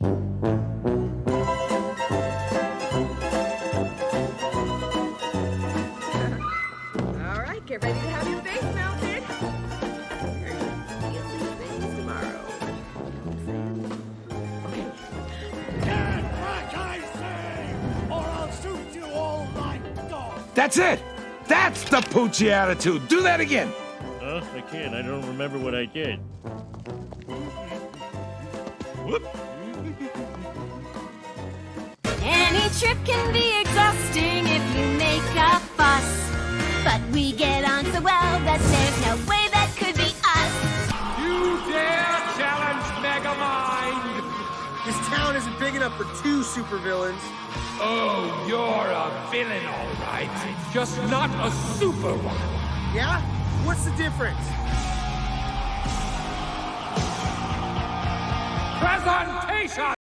Alright, get ready to have your face melted. You'll feel these things tomorrow. Okay. Get back, I say, or I'll shoot you all like dogs. That's it! That's the Poochie attitude! Do that again! I can't. I don't remember what I did. Whoop. Any trip can be exhausting if you make a fuss. But we get on so well that there's no way that could be us. You dare challenge Megamind! This town isn't big enough for two supervillains. Oh, you're a villain, all right. Just not a super one. Yeah? What's the difference? Presentation!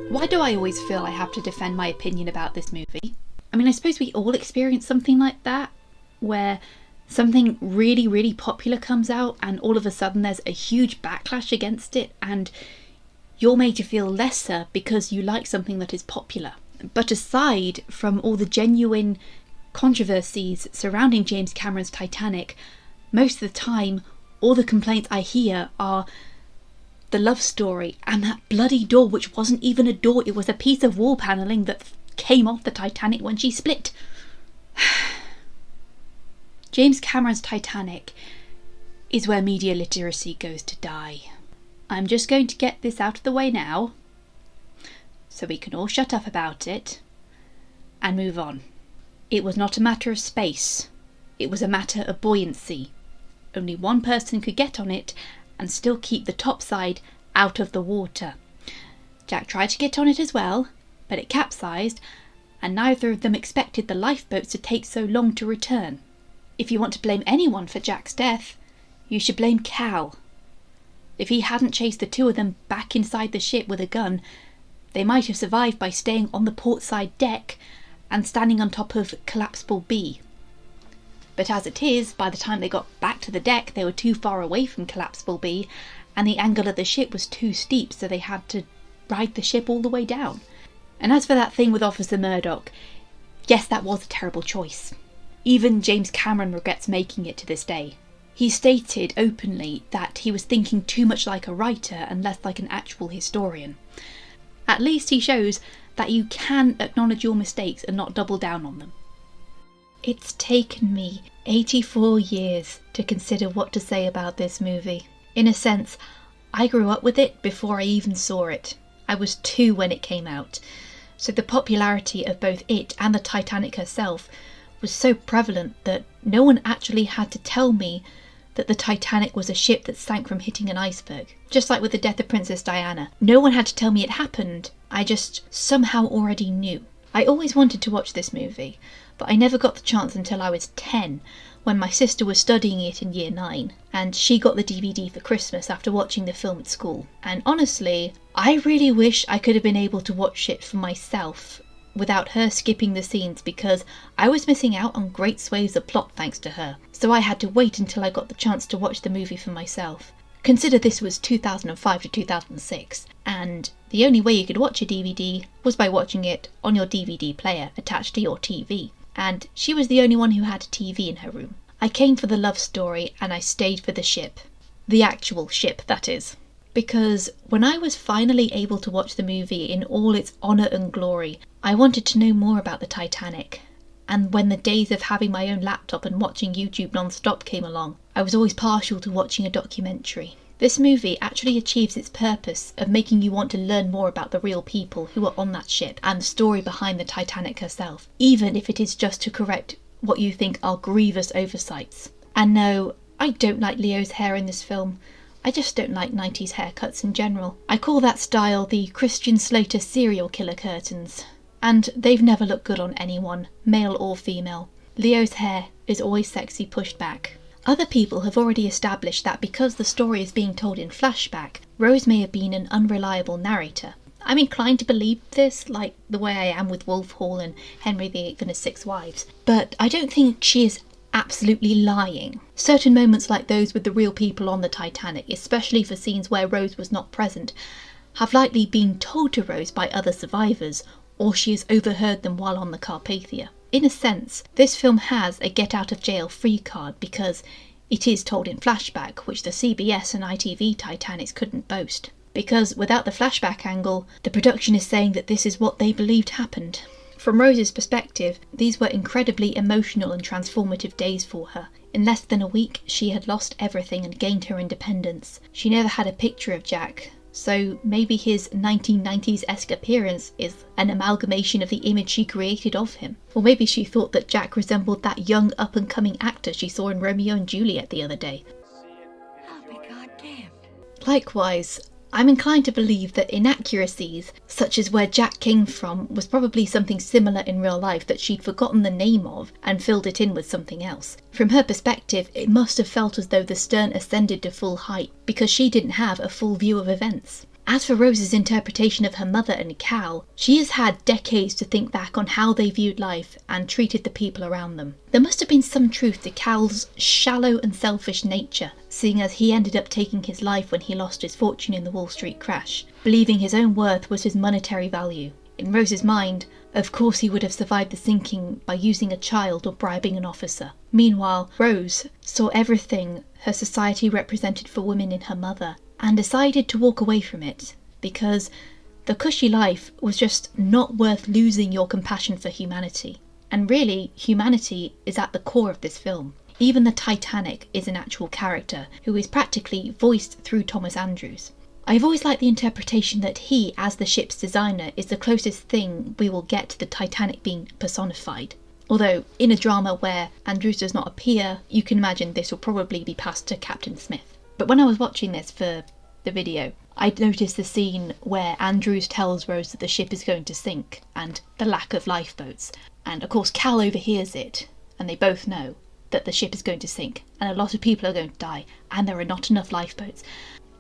Why do I always feel I have to defend my opinion about this movie? I mean, I suppose we all experience something like that, where something really, really popular comes out and all of a sudden there's a huge backlash against it and you're made to feel lesser because you like something that is popular. But aside from all the genuine controversies surrounding James Cameron's Titanic, most of the time all the complaints I hear are the love story and that bloody door, which wasn't even a door, it was a piece of wall panelling that came off the Titanic when she split. James Cameron's Titanic is where media literacy goes to die. I'm just going to get this out of the way now so we can all shut up about it and move on. It was not a matter of space, it was a matter of buoyancy. Only one person could get on it and still keep the top side out of the water. Jack tried to get on it as well, but it capsized, and neither of them expected the lifeboats to take so long to return. If you want to blame anyone for Jack's death, you should blame Cal. If he hadn't chased the two of them back inside the ship with a gun, they might have survived by staying on the port side deck and standing on top of Collapsible B. But as it is, by the time they got back to the deck, they were too far away from Collapsible B, and the angle of the ship was too steep, so they had to ride the ship all the way down. And as for that thing with Officer Murdoch, yes, that was a terrible choice. Even James Cameron regrets making it to this day. He stated openly that he was thinking too much like a writer and less like an actual historian. At least he shows that you can acknowledge your mistakes and not double down on them. It's taken me 84 years to consider what to say about this movie. In a sense, I grew up with it before I even saw it. I was 2 when it came out, so the popularity of both it and the Titanic herself was so prevalent that no one actually had to tell me that the Titanic was a ship that sank from hitting an iceberg. Just like with the death of Princess Diana. No one had to tell me it happened, I just somehow already knew. I always wanted to watch this movie, but I never got the chance until I was 10, when my sister was studying it in year 9, and she got the DVD for Christmas after watching the film at school. And honestly, I really wish I could have been able to watch it for myself without her skipping the scenes, because I was missing out on great swathes of plot thanks to her. So I had to wait until I got the chance to watch the movie for myself. Consider this was 2005 to 2006, and the only way you could watch a DVD was by watching it on your DVD player attached to your TV. And she was the only one who had a TV in her room. I came for the love story and I stayed for the ship. The actual ship, that is. Because when I was finally able to watch the movie in all its honour and glory, I wanted to know more about the Titanic. And when the days of having my own laptop and watching YouTube non-stop came along, I was always partial to watching a documentary. This movie actually achieves its purpose of making you want to learn more about the real people who were on that ship and the story behind the Titanic herself, even if it is just to correct what you think are grievous oversights. And no, I don't like Leo's hair in this film. I just don't like 90s haircuts in general. I call that style the Christian Slater serial killer curtains. And they've never looked good on anyone, male or female. Leo's hair is always sexy pushed back. Other people have already established that because the story is being told in flashback, Rose may have been an unreliable narrator. I'm inclined to believe this, like the way I am with Wolf Hall and Henry VIII and his 6 wives, but I don't think she is absolutely lying. Certain moments like those with the real people on the Titanic, especially for scenes where Rose was not present, have likely been told to Rose by other survivors, or she has overheard them while on the Carpathia. In a sense, this film has a get out of jail free card because it is told in flashback, which the CBS and ITV Titanics couldn't boast. Because without the flashback angle, the production is saying that this is what they believed happened. From Rose's perspective, these were incredibly emotional and transformative days for her. In less than a week, she had lost everything and gained her independence. She never had a picture of Jack, so maybe his 1990s-esque appearance is an amalgamation of the image she created of him. Or maybe she thought that Jack resembled that young up-and-coming actor she saw in Romeo and Juliet the other day. I'll be goddamned. Likewise, I'm inclined to believe that inaccuracies, such as where Jack came from, was probably something similar in real life that she'd forgotten the name of and filled it in with something else. From her perspective, it must have felt as though the stern ascended to full height because she didn't have a full view of events. As for Rose's interpretation of her mother and Cal, she has had decades to think back on how they viewed life and treated the people around them. There must have been some truth to Cal's shallow and selfish nature, seeing as he ended up taking his life when he lost his fortune in the Wall Street crash, believing his own worth was his monetary value. In Rose's mind, of course he would have survived the sinking by using a child or bribing an officer. Meanwhile, Rose saw everything her society represented for women in her mother and decided to walk away from it because the cushy life was just not worth losing your compassion for humanity. And really, humanity is at the core of this film. Even the Titanic is an actual character who is practically voiced through Thomas Andrews. I've always liked the interpretation that he, as the ship's designer, is the closest thing we will get to the Titanic being personified. Although, in a drama where Andrews does not appear, you can imagine this will probably be passed to Captain Smith. But when I was watching this for the video, I noticed the scene where Andrews tells Rose that the ship is going to sink and the lack of lifeboats. And of course Cal overhears it, and they both know that the ship is going to sink and a lot of people are going to die and there are not enough lifeboats.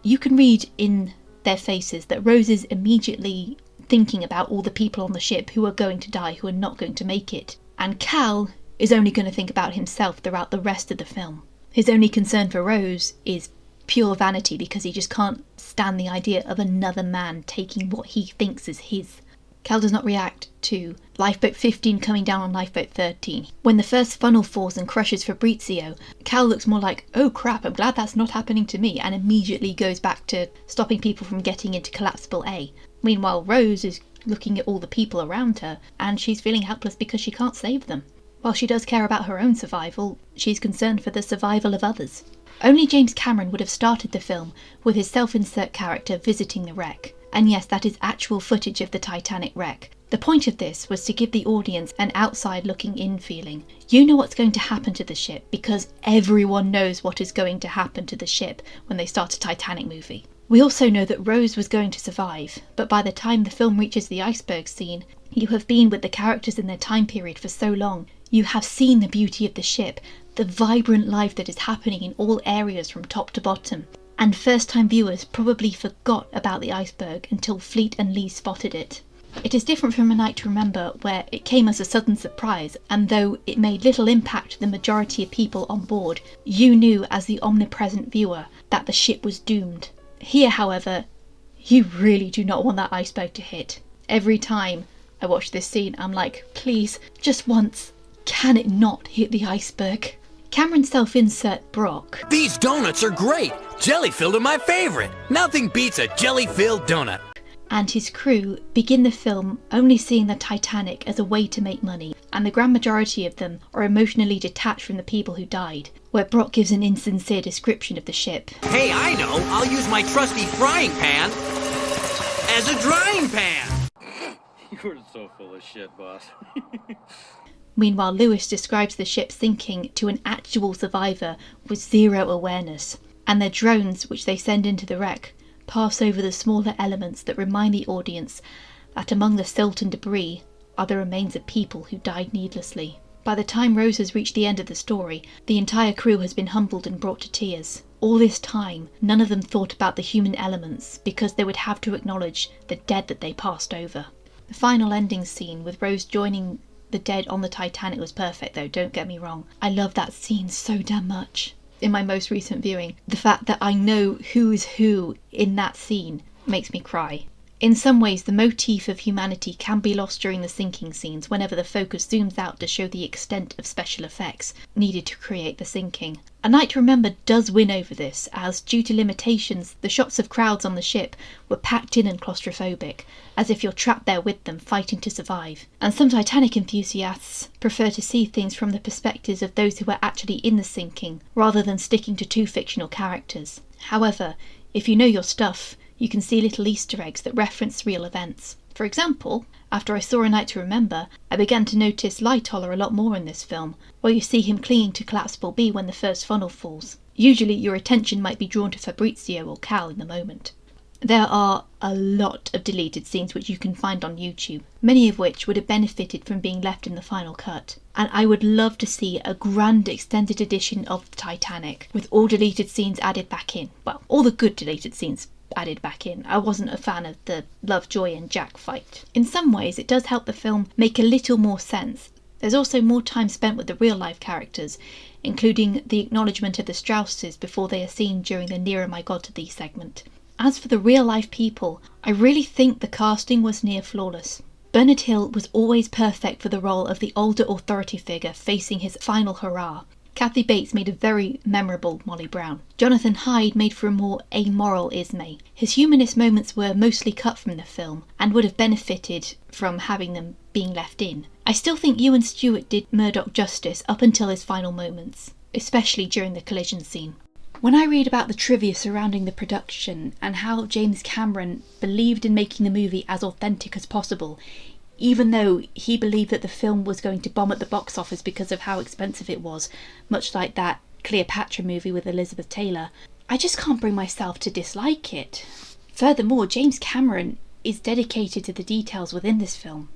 You can read in their faces that Rose is immediately thinking about all the people on the ship who are going to die, who are not going to make it. And Cal is only going to think about himself throughout the rest of the film. His only concern for Rose is pure vanity because he just can't stand the idea of another man taking what he thinks is his. Cal does not react to lifeboat 15 coming down on lifeboat 13. When the first funnel falls and crushes Fabrizio, Cal looks more like, oh crap, I'm glad that's not happening to me, and immediately goes back to stopping people from getting into collapsible A. Meanwhile, Rose is looking at all the people around her and she's feeling helpless because she can't save them. While she does care about her own survival, she's concerned for the survival of others. Only James Cameron would have started the film with his self-insert character visiting the wreck. And yes, that is actual footage of the Titanic wreck. The point of this was to give the audience an outside-looking-in feeling. You know what's going to happen to the ship because everyone knows what is going to happen to the ship when they start a Titanic movie. We also know that Rose was going to survive, but by the time the film reaches the iceberg scene, you have been with the characters in their time period for so long. You have seen the beauty of the ship, the vibrant life that is happening in all areas from top to bottom. And first-time viewers probably forgot about the iceberg until Fleet and Lee spotted it. It is different from A Night to Remember, where it came as a sudden surprise, and though it made little impact to the majority of people on board, you knew as the omnipresent viewer that the ship was doomed. Here, however, you really do not want that iceberg to hit. Every time I watch this scene, I'm like, please, just once, can it not hit the iceberg? Cameron's self-insert Brock. These donuts are great! Jelly-filled are my favorite! Nothing beats a jelly-filled donut! And his crew begin the film only seeing the Titanic as a way to make money, and the grand majority of them are emotionally detached from the people who died, where Brock gives an insincere description of the ship. Hey, I know! I'll use my trusty frying pan as a drying pan! You're so full of shit, boss. Meanwhile, Lewis describes the ship sinking to an actual survivor with zero awareness, and their drones, which they send into the wreck, pass over the smaller elements that remind the audience that among the silt and debris are the remains of people who died needlessly. By the time Rose has reached the end of the story, the entire crew has been humbled and brought to tears. All this time, none of them thought about the human elements because they would have to acknowledge the dead that they passed over. The final ending scene with Rose joining the dead on the Titanic was perfect though, don't get me wrong. I love that scene so damn much. In my most recent viewing, the fact that I know who's who in that scene makes me cry. In some ways, the motif of humanity can be lost during the sinking scenes whenever the focus zooms out to show the extent of special effects needed to create the sinking. A Night to Remember does win over this, as due to limitations, the shots of crowds on the ship were packed in and claustrophobic, as if you're trapped there with them fighting to survive. And some Titanic enthusiasts prefer to see things from the perspectives of those who were actually in the sinking, rather than sticking to two fictional characters. However, if you know your stuff, you can see little Easter eggs that reference real events. For example, after I saw A Night to Remember, I began to notice Lightoller a lot more in this film, where you see him clinging to collapsible B when the first funnel falls. Usually your attention might be drawn to Fabrizio or Cal in the moment. There are a lot of deleted scenes which you can find on YouTube, many of which would have benefited from being left in the final cut. And I would love to see a grand extended edition of the Titanic, with all deleted scenes added back in. Well, all the good deleted scenes added back in. I wasn't a fan of the Lovejoy and Jack fight. In some ways it does help the film make a little more sense. There's also more time spent with the real life characters, including the acknowledgement of the Strausses before they are seen during the Nearer My God to Thee segment. As for the real life people, I really think the casting was near flawless. Bernard Hill was always perfect for the role of the older authority figure facing his final hurrah. Kathy Bates made a very memorable Molly Brown. Jonathan Hyde made for a more amoral Ismay. His humanist moments were mostly cut from the film, and would have benefited from having them being left in. I still think Ewan Stewart did Murdoch justice up until his final moments, especially during the collision scene. When I read about the trivia surrounding the production, and how James Cameron believed in making the movie as authentic as possible, even though he believed that the film was going to bomb at the box office because of how expensive it was, much like that Cleopatra movie with Elizabeth Taylor, I just can't bring myself to dislike it. Furthermore, James Cameron is dedicated to the details within this film,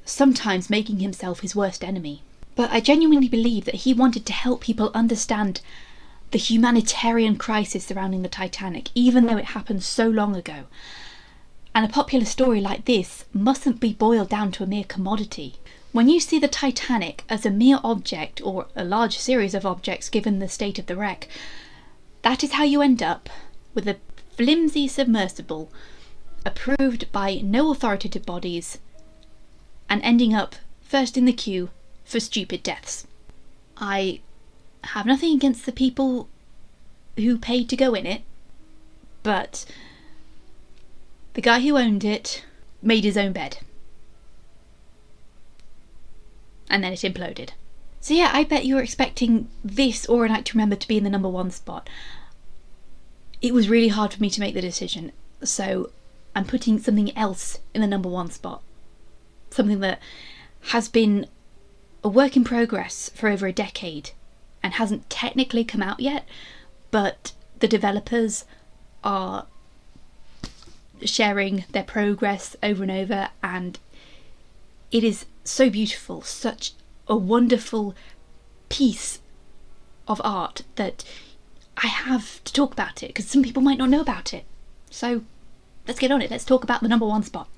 sometimes making himself his worst enemy. But I genuinely believe that he wanted to help people understand the humanitarian crisis surrounding the Titanic, even though it happened so long ago. And a popular story like this mustn't be boiled down to a mere commodity. When you see the Titanic as a mere object, or a large series of objects given the state of the wreck, that is how you end up with a flimsy submersible approved by no authoritative bodies and ending up first in the queue for stupid deaths. I have nothing against the people who paid to go in it, but the guy who owned it made his own bed. And then it imploded. So yeah, I bet you were expecting this or A Night to Remember to be in the number one spot. It was really hard for me to make the decision, so I'm putting something else in the number one spot. Something that has been a work in progress for over a decade and hasn't technically come out yet, but the developers are sharing their progress over and over, and it is so beautiful, such a wonderful piece of art that I have to talk about it because some people might not know about it. So let's get on it. Let's talk about the number one spot.